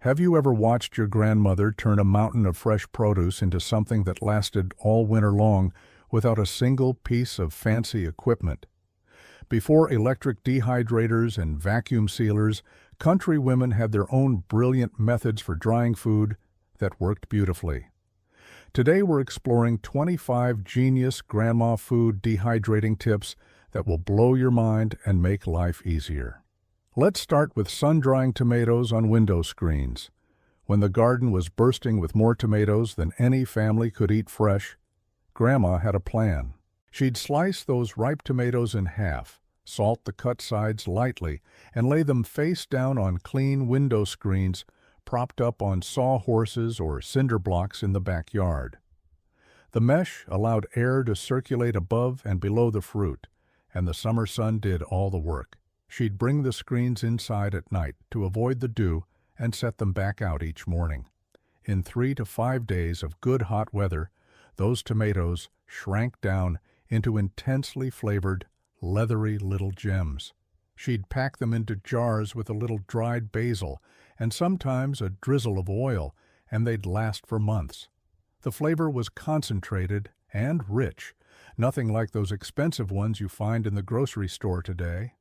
Have you ever watched your grandmother turn a mountain of fresh produce into something that lasted all winter long without a single piece of fancy equipment? Before electric dehydrators and vacuum sealers, country women had their own brilliant methods for drying food that worked beautifully. Today we're exploring 25 genius grandma food dehydrating tips that will blow your mind and make life easier. Let's start with sun-drying tomatoes on window screens. When the garden was bursting with more tomatoes than any family could eat fresh, Grandma had a plan. She'd slice those ripe tomatoes in half, salt the cut sides lightly, and lay them face down on clean window screens propped up on sawhorses or cinder blocks in the backyard. The mesh allowed air to circulate above and below the fruit, and the summer sun did all the work. She'd bring the screens inside at night to avoid the dew and set them back out each morning. In 3 to 5 days of good hot weather, those tomatoes shrank down into intensely flavored, leathery little gems. She'd pack them into jars with a little dried basil and sometimes a drizzle of oil, and they'd last for months. The flavor was concentrated and rich, nothing like those expensive ones you find in the grocery store today.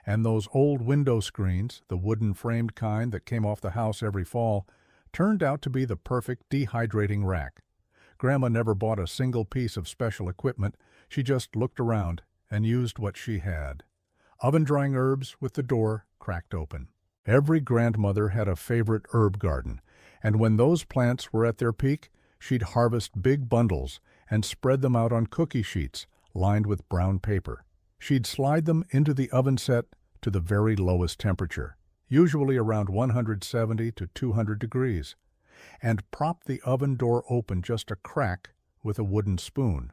And those old window screens, the wooden framed kind that came off the house every fall, turned out to be the perfect dehydrating rack. Grandma never bought a single piece of special equipment. She just looked around and used what she had. Oven-drying herbs with the door cracked open. Every grandmother had a favorite herb garden, and when those plants were at their peak, she'd harvest big bundles and spread them out on cookie sheets lined with brown paper. She'd slide them into the oven set to the very lowest temperature, usually around 170 to 200 degrees, and prop the oven door open just a crack with a wooden spoon.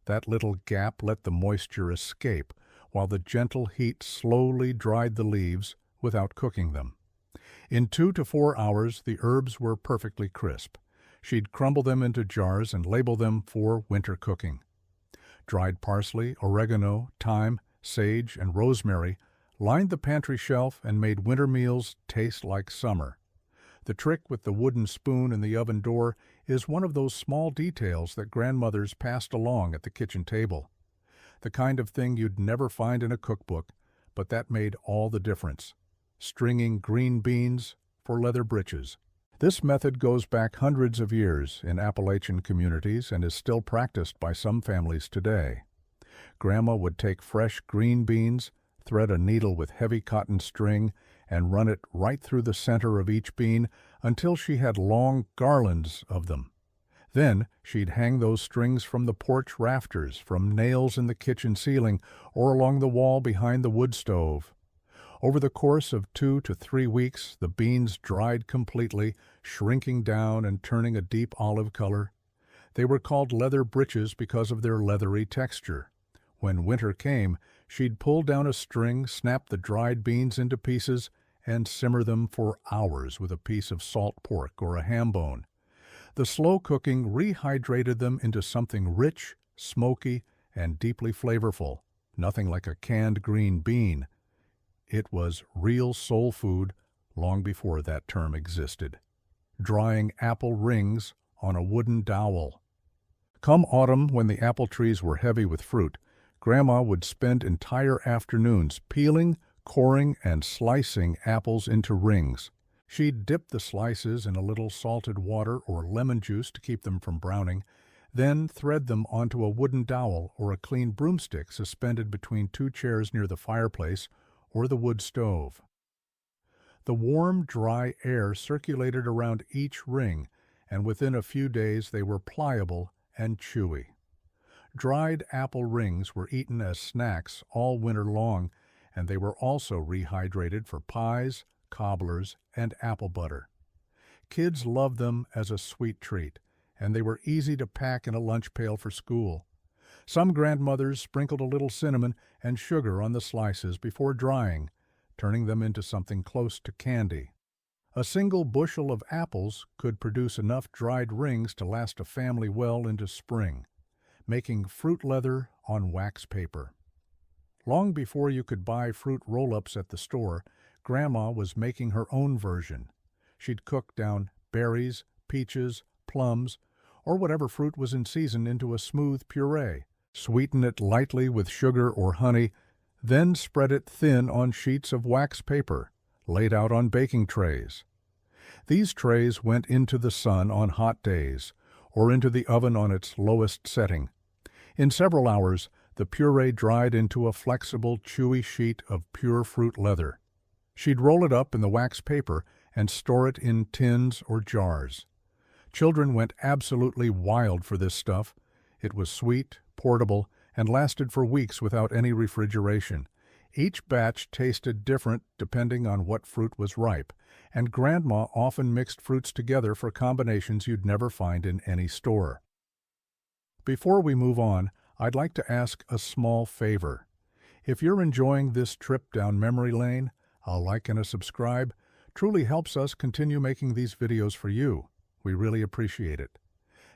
That little gap let the moisture escape, while the gentle heat slowly dried the leaves without cooking them. In 2 to 4 hours, the herbs were perfectly crisp. She'd crumble them into jars and label them for winter cooking. Dried parsley, oregano, thyme, sage, and rosemary lined the pantry shelf and made winter meals taste like summer. The trick with the wooden spoon in the oven door is one of those small details that grandmothers passed along at the kitchen table. The kind of thing you'd never find in a cookbook, but that made all the difference. Stringing green beans for leather breeches. This method goes back hundreds of years in Appalachian communities and is still practiced by some families today. Grandma would take fresh green beans, thread a needle with heavy cotton string, and run it right through the center of each bean until she had long garlands of them. Then she'd hang those strings from the porch rafters, from nails in the kitchen ceiling, or along the wall behind the wood stove. Over the course of 2 to 3 weeks, the beans dried completely, shrinking down and turning a deep olive color. They were called leather breeches because of their leathery texture. When winter came, she'd pull down a string, snap the dried beans into pieces, and simmer them for hours with a piece of salt pork or a ham bone. The slow cooking rehydrated them into something rich, smoky, and deeply flavorful, nothing like a canned green bean. It was real soul food long before that term existed. Drying apple rings on a wooden dowel. Come autumn, when the apple trees were heavy with fruit, Grandma would spend entire afternoons peeling, coring, and slicing apples into rings. She'd dip the slices in a little salted water or lemon juice to keep them from browning, then thread them onto a wooden dowel or a clean broomstick suspended between 2 chairs near the fireplace or the wood stove. The warm, dry air circulated around each ring, and within a few days they were pliable and chewy. Dried apple rings were eaten as snacks all winter long, and they were also rehydrated for pies, cobblers, and apple butter. Kids loved them as a sweet treat, and they were easy to pack in a lunch pail for school. Some grandmothers sprinkled a little cinnamon and sugar on the slices before drying, turning them into something close to candy. A single bushel of apples could produce enough dried rings to last a family well into spring, making fruit leather on wax paper. Long before you could buy fruit roll-ups at the store, Grandma was making her own version. She'd cook down berries, peaches, plums, or whatever fruit was in season into a smooth puree. Sweeten it lightly with sugar or honey, then spread it thin on sheets of wax paper, laid out on baking trays. These trays went into the sun on hot days, or into the oven on its lowest setting. In several hours, the puree dried into a flexible, chewy sheet of pure fruit leather. She'd roll it up in the wax paper and store it in tins or jars. Children went absolutely wild for this stuff. It was sweet, portable, and lasted for weeks without any refrigeration. Each batch tasted different depending on what fruit was ripe, and Grandma often mixed fruits together for combinations you'd never find in any store. Before we move on, I'd like to ask a small favor. If you're enjoying this trip down memory lane, a like and a subscribe truly helps us continue making these videos for you. We really appreciate it.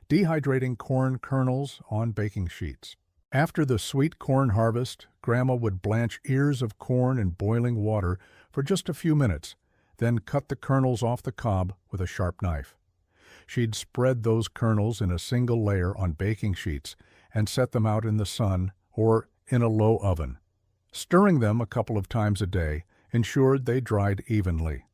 Dehydrating corn kernels on baking sheets. After the sweet corn harvest, Grandma would blanch ears of corn in boiling water for just a few minutes, then cut the kernels off the cob with a sharp knife. She'd spread those kernels in a single layer on baking sheets and set them out in the sun or in a low oven. Stirring them a couple of times a day ensured they dried evenly.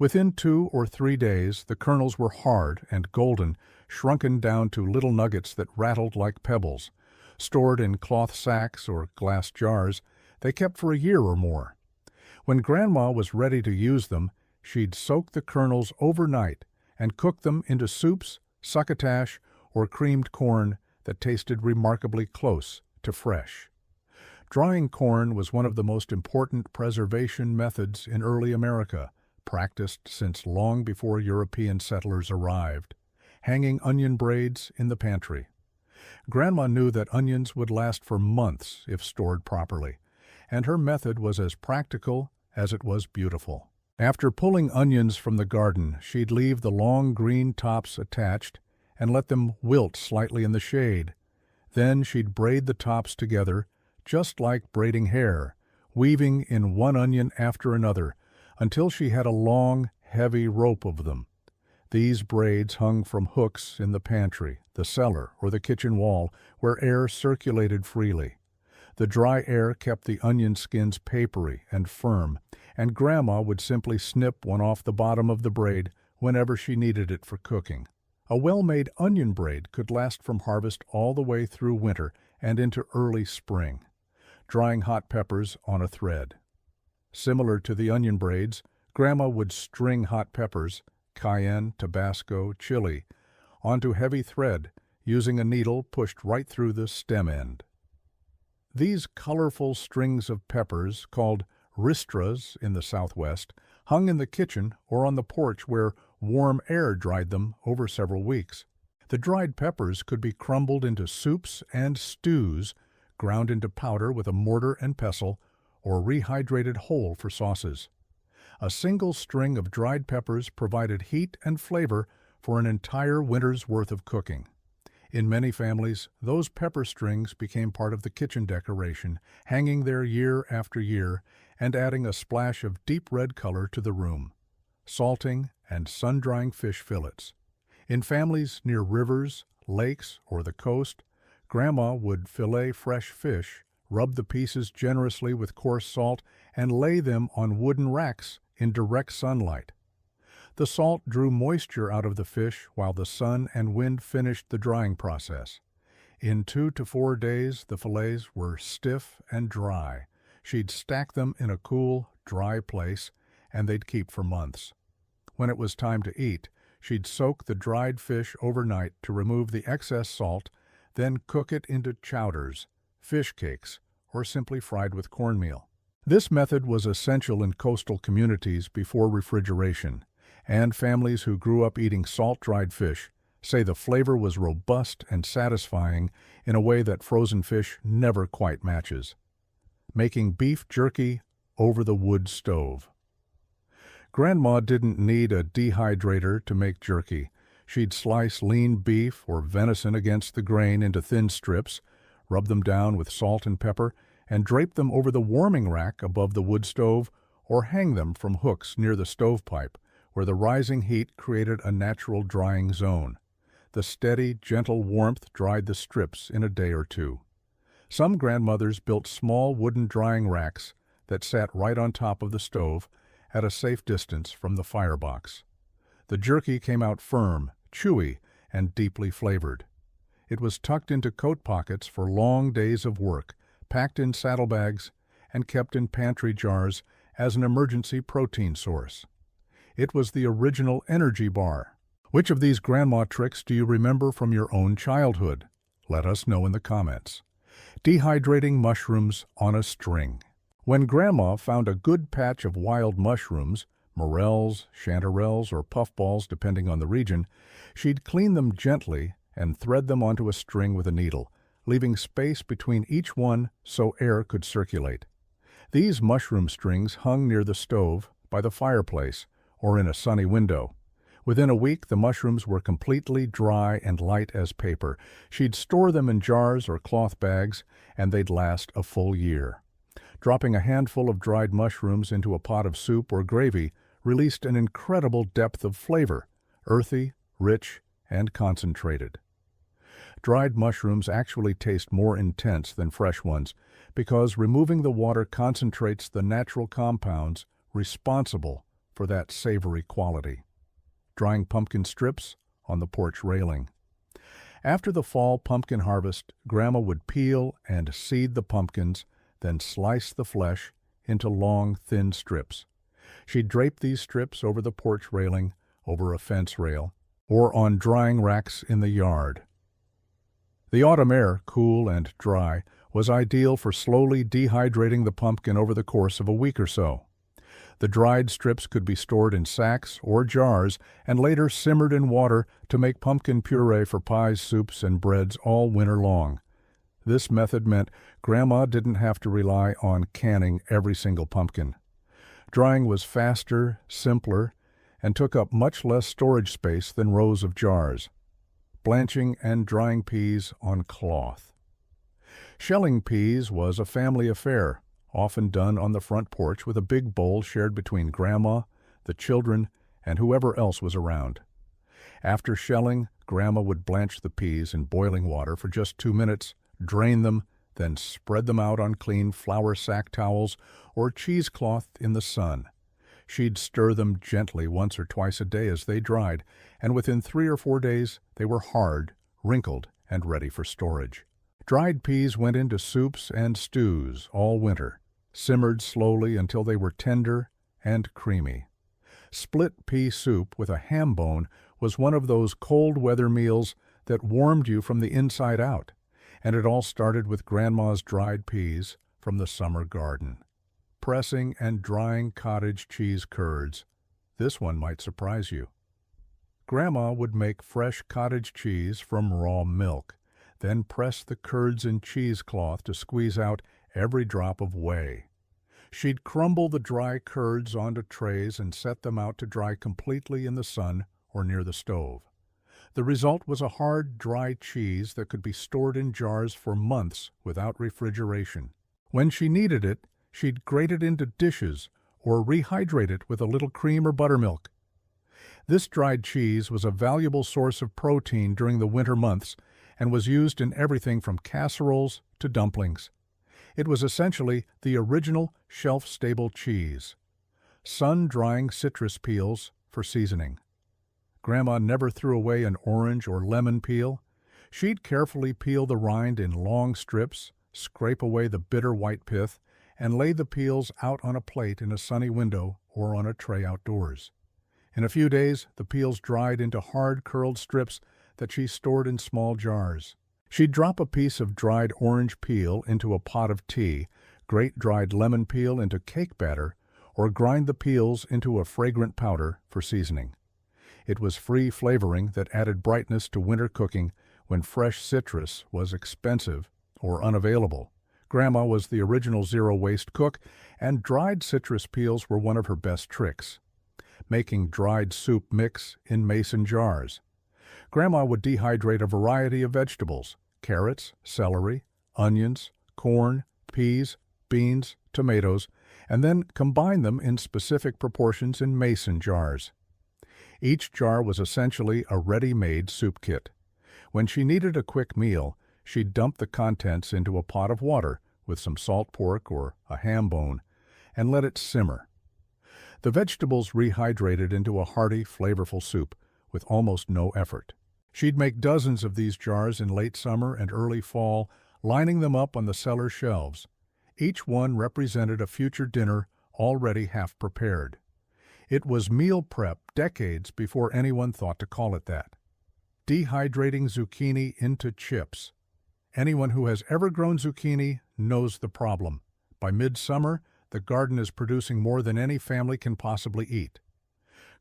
Within 2 or 3 days, the kernels were hard and golden, shrunken down to little nuggets that rattled like pebbles. Stored in cloth sacks or glass jars, they kept for a year or more. When Grandma was ready to use them, she'd soak the kernels overnight and cook them into soups, succotash, or creamed corn that tasted remarkably close to fresh. Drying corn was one of the most important preservation methods in early America, practiced since long before European settlers arrived. Hanging onion braids in the pantry. Grandma knew that onions would last for months if stored properly, and her method was as practical as it was beautiful. After pulling onions from the garden, she'd leave the long green tops attached and let them wilt slightly in the shade. Then she'd braid the tops together, just like braiding hair, weaving in one onion after another, until she had a long, heavy rope of them. These braids hung from hooks in the pantry, the cellar, or the kitchen wall, where air circulated freely. The dry air kept the onion skins papery and firm, and Grandma would simply snip one off the bottom of the braid whenever she needed it for cooking. A well-made onion braid could last from harvest all the way through winter and into early spring. Drying hot peppers on a thread. Similar to the onion braids, Grandma would string hot peppers, cayenne, Tabasco, chili, onto heavy thread, using a needle pushed right through the stem end. These colorful strings of peppers, called ristras in the Southwest, hung in the kitchen or on the porch where warm air dried them over several weeks. The dried peppers could be crumbled into soups and stews, ground into powder with a mortar and pestle, or rehydrated whole for sauces. A single string of dried peppers provided heat and flavor for an entire winter's worth of cooking. In many families, those pepper strings became part of the kitchen decoration, hanging there year after year and adding a splash of deep red color to the room. Salting and sun-drying fish fillets. In families near rivers, lakes, or the coast, Grandma would fillet fresh fish, rub the pieces generously with coarse salt, and lay them on wooden racks in direct sunlight. The salt drew moisture out of the fish while the sun and wind finished the drying process. In 2 to 4 days, the fillets were stiff and dry. She'd stack them in a cool, dry place, and they'd keep for months. When it was time to eat, she'd soak the dried fish overnight to remove the excess salt, then cook it into chowders, fish cakes, or simply fried with cornmeal. This method was essential in coastal communities before refrigeration, and families who grew up eating salt-dried fish say the flavor was robust and satisfying in a way that frozen fish never quite matches. Making beef jerky over the wood stove. Grandma didn't need a dehydrator to make jerky. She'd slice lean beef or venison against the grain into thin strips, rub them down with salt and pepper, and drape them over the warming rack above the wood stove or hang them from hooks near the stovepipe, where the rising heat created a natural drying zone. The steady, gentle warmth dried the strips in a day or two. Some grandmothers built small wooden drying racks that sat right on top of the stove at a safe distance from the firebox. The jerky came out firm, chewy, and deeply flavored. It was tucked into coat pockets for long days of work, packed in saddlebags, and kept in pantry jars as an emergency protein source. It was the original energy bar. Which of these grandma tricks do you remember from your own childhood? Let us know in the comments. Dehydrating mushrooms on a string. When Grandma found a good patch of wild mushrooms, morels, chanterelles, or puffballs depending on the region, she'd clean them gently and thread them onto a string with a needle, leaving space between each one so air could circulate. These mushroom strings hung near the stove, by the fireplace, or in a sunny window. Within a week, the mushrooms were completely dry and light as paper. She'd store them in jars or cloth bags, and they'd last a full year. Dropping a handful of dried mushrooms into a pot of soup or gravy released an incredible depth of flavor, earthy, rich, and concentrated. Dried mushrooms actually taste more intense than fresh ones because removing the water concentrates the natural compounds responsible for that savory quality. Drying pumpkin strips on the porch railing. After the fall pumpkin harvest, Grandma would peel and seed the pumpkins, then slice the flesh into long, thin strips. She'd drape these strips over the porch railing, over a fence rail, or on drying racks in the yard. The autumn air, cool and dry, was ideal for slowly dehydrating the pumpkin over the course of a week or so. The dried strips could be stored in sacks or jars and later simmered in water to make pumpkin puree for pies, soups, and breads all winter long. This method meant Grandma didn't have to rely on canning every single pumpkin. Drying was faster, simpler, and took up much less storage space than rows of jars. Blanching and drying peas on cloth. Shelling peas was a family affair, often done on the front porch with a big bowl shared between Grandma, the children, and whoever else was around. After shelling, Grandma would blanch the peas in boiling water for just 2 minutes, drain them, then spread them out on clean flour sack towels or cheesecloth in the sun. She'd stir them gently once or twice a day as they dried, and within 3 or 4 days they were hard, wrinkled, and ready for storage. Dried peas went into soups and stews all winter, simmered slowly until they were tender and creamy. Split pea soup with a ham bone was one of those cold weather meals that warmed you from the inside out, and it all started with Grandma's dried peas from the summer garden. Pressing and drying cottage cheese curds. This one might surprise you. Grandma would make fresh cottage cheese from raw milk, then press the curds in cheesecloth to squeeze out every drop of whey. She'd crumble the dry curds onto trays and set them out to dry completely in the sun or near the stove. The result was a hard, dry cheese that could be stored in jars for months without refrigeration. When she needed it, she'd grate it into dishes or rehydrate it with a little cream or buttermilk. This dried cheese was a valuable source of protein during the winter months and was used in everything from casseroles to dumplings. It was essentially the original shelf-stable cheese. Sun-drying citrus peels for seasoning. Grandma never threw away an orange or lemon peel. She'd carefully peel the rind in long strips, scrape away the bitter white pith, and lay the peels out on a plate in a sunny window or on a tray outdoors. In a few days, the peels dried into hard curled strips that she stored in small jars. She'd drop a piece of dried orange peel into a pot of tea, grate dried lemon peel into cake batter, or grind the peels into a fragrant powder for seasoning. It was free flavoring that added brightness to winter cooking when fresh citrus was expensive or unavailable. Grandma was the original zero-waste cook, and dried citrus peels were one of her best tricks. Making dried soup mix in mason jars. Grandma would dehydrate a variety of vegetables, carrots, celery, onions, corn, peas, beans, tomatoes, and then combine them in specific proportions in mason jars. Each jar was essentially a ready-made soup kit. When she needed a quick meal, she'd dump the contents into a pot of water with some salt pork or a ham bone and let it simmer. The vegetables rehydrated into a hearty, flavorful soup with almost no effort. She'd make dozens of these jars in late summer and early fall, lining them up on the cellar shelves. Each one represented a future dinner already half prepared. It was meal prep decades before anyone thought to call it that. Dehydrating zucchini into chips. Anyone who has ever grown zucchini knows the problem. By midsummer, the garden is producing more than any family can possibly eat.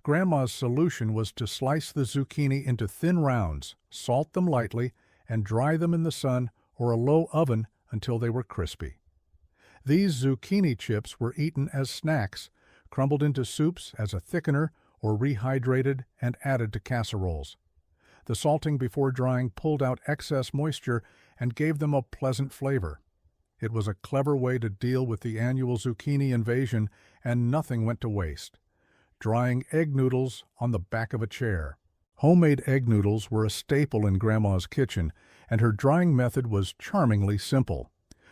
Grandma's solution was to slice the zucchini into thin rounds, salt them lightly, and dry them in the sun or a low oven until they were crispy. These zucchini chips were eaten as snacks, crumbled into soups as a thickener, or rehydrated and added to casseroles. The salting before drying pulled out excess moisture and gave them a pleasant flavor. It was a clever way to deal with the annual zucchini invasion, and nothing went to waste. Drying egg noodles on the back of a chair. Homemade egg noodles were a staple in Grandma's kitchen, and her drying method was charmingly simple.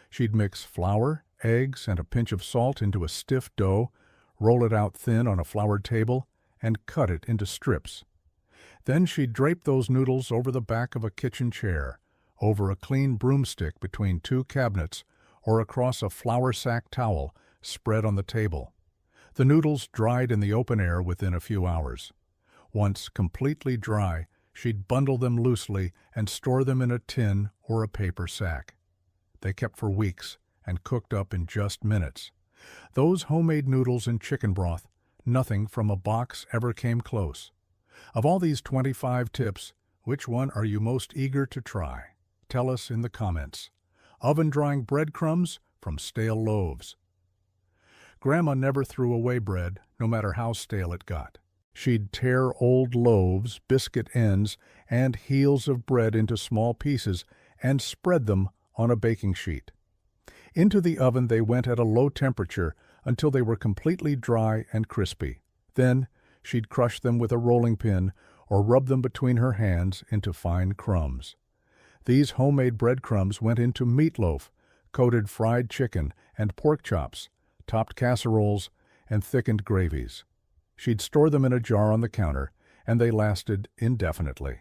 She'd mix flour, eggs, and a pinch of salt into a stiff dough, roll it out thin on a floured table, and cut it into strips. Then she'd drape those noodles over the back of a kitchen chair, over a clean broomstick between two cabinets, or across a flour sack towel spread on the table. The noodles dried in the open air within a few hours. Once completely dry, she'd bundle them loosely and store them in a tin or a paper sack. They kept for weeks and cooked up in just minutes. Those homemade noodles and chicken broth, nothing from a box ever came close. Of all these 25 tips, which one are you most eager to try? Tell us in the comments. Oven drying breadcrumbs from stale loaves. Grandma never threw away bread, no matter how stale it got. She'd tear old loaves, biscuit ends, and heels of bread into small pieces and spread them on a baking sheet. Into the oven they went at a low temperature until they were completely dry and crispy. Then she'd crush them with a rolling pin or rub them between her hands into fine crumbs. These homemade breadcrumbs went into meatloaf, coated fried chicken and pork chops, topped casseroles, and thickened gravies. She'd store them in a jar on the counter, and they lasted indefinitely.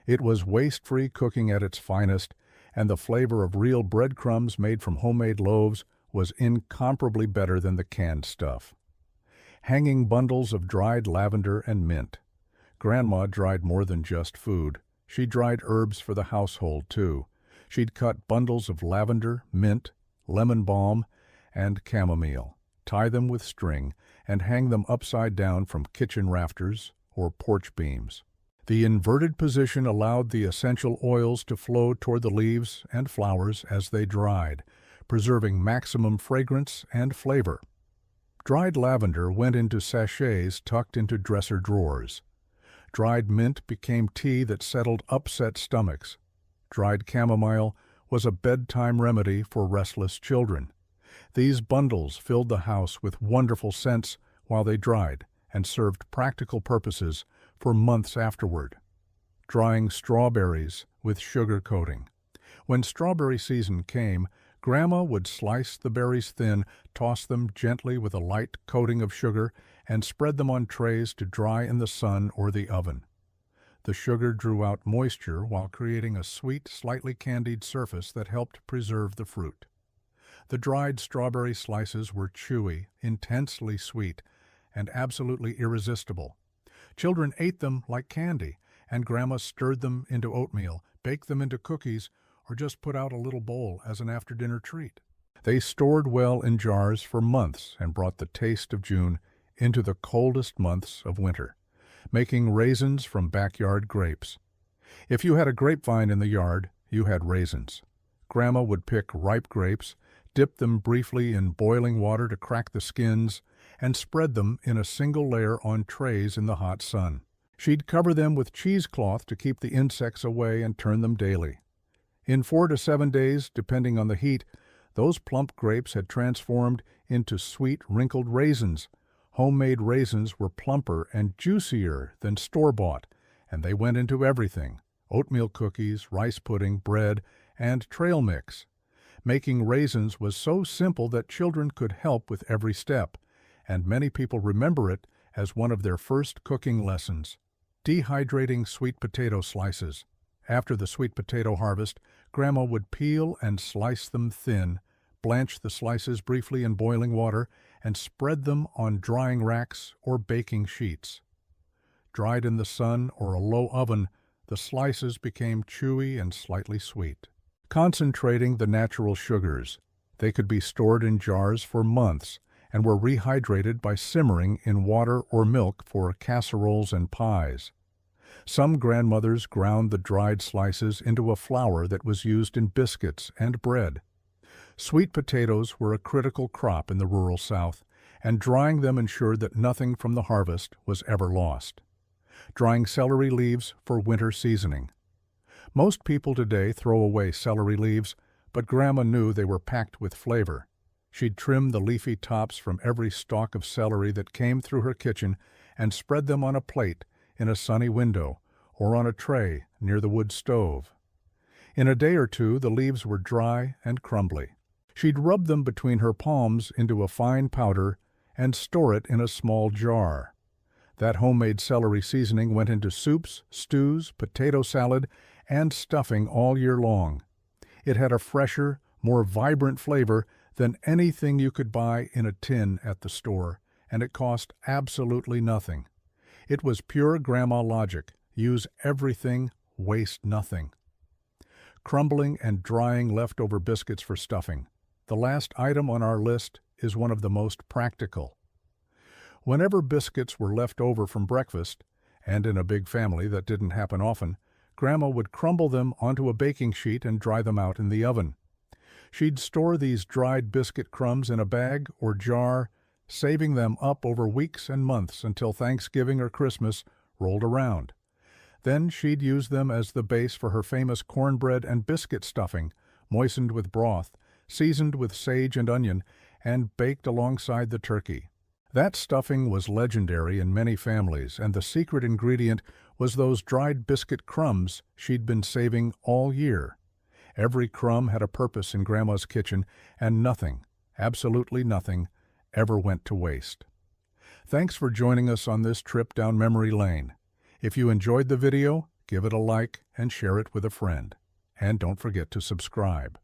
It was waste-free cooking at its finest, and the flavor of real breadcrumbs made from homemade loaves was incomparably better than the canned stuff. Hanging bundles of dried lavender and mint. Grandma dried more than just food. She dried herbs for the household, too. She'd cut bundles of lavender, mint, lemon balm, and chamomile, tie them with string, and hang them upside down from kitchen rafters or porch beams. The inverted position allowed the essential oils to flow toward the leaves and flowers as they dried, preserving maximum fragrance and flavor. Dried lavender went into sachets tucked into dresser drawers. Dried mint became tea that settled upset stomachs. Dried chamomile was a bedtime remedy for restless children. These bundles filled the house with wonderful scents while they dried and served practical purposes for months afterward. Drying strawberries with sugar coating. When strawberry season came, Grandma would slice the berries thin, toss them gently with a light coating of sugar, and spread them on trays to dry in the sun or the oven. The sugar drew out moisture while creating a sweet, slightly candied surface that helped preserve the fruit. The dried strawberry slices were chewy, intensely sweet, and absolutely irresistible. Children ate them like candy, and Grandma stirred them into oatmeal, baked them into cookies, or just put out a little bowl as an after-dinner treat. They stored well in jars for months and brought the taste of June into the coldest months of winter, making raisins from backyard grapes. If you had a grapevine in the yard, you had raisins. Grandma would pick ripe grapes, dip them briefly in boiling water to crack the skins, and spread them in a single layer on trays in the hot sun. She'd cover them with cheesecloth to keep the insects away and turn them daily. In 4 to 7 days, depending on the heat, those plump grapes had transformed into sweet, wrinkled raisins, Homemade raisins were plumper and juicier than store-bought, and they went into everything: oatmeal cookies, rice pudding, bread, and trail mix. Making raisins was so simple that children could help with every step, and many people remember it as one of their first cooking lessons. Dehydrating sweet potato slices. After the sweet potato harvest, Grandma would peel and slice them thin, blanch the slices briefly in boiling water, and spread them on drying racks or baking sheets. Dried in the sun or a low oven, the slices became chewy and slightly sweet. Concentrating the natural sugars. They could be stored in jars for months and were rehydrated by simmering in water or milk for casseroles and pies. Some grandmothers ground the dried slices into a flour that was used in biscuits and bread. Sweet potatoes were a critical crop in the rural South, and drying them ensured that nothing from the harvest was ever lost. Drying celery leaves for winter seasoning. Most people today throw away celery leaves, but Grandma knew they were packed with flavor. She'd trim the leafy tops from every stalk of celery that came through her kitchen and spread them on a plate in a sunny window or on a tray near the wood stove. In a day or two, the leaves were dry and crumbly. She'd rub them between her palms into a fine powder and store it in a small jar. That homemade celery seasoning went into soups, stews, potato salad, and stuffing all year long. It had a fresher, more vibrant flavor than anything you could buy in a tin at the store, and it cost absolutely nothing. It was pure Grandma logic: use everything, waste nothing. Crumbling and drying leftover biscuits for stuffing. The last item on our list is one of the most practical. Whenever biscuits were left over from breakfast, and in a big family that didn't happen often, Grandma would crumble them onto a baking sheet and dry them out in the oven. She'd store these dried biscuit crumbs in a bag or jar, saving them up over weeks and months until Thanksgiving or Christmas rolled around. Then she'd use them as the base for her famous cornbread and biscuit stuffing, moistened with broth, seasoned with sage and onion, and baked alongside the turkey. That stuffing was legendary in many families, and the secret ingredient was those dried biscuit crumbs she'd been saving all year. Every crumb had a purpose in Grandma's kitchen, and nothing, absolutely nothing, ever went to waste. Thanks for joining us on this trip down memory lane. If you enjoyed the video, give it a like and share it with a friend. And don't forget to subscribe.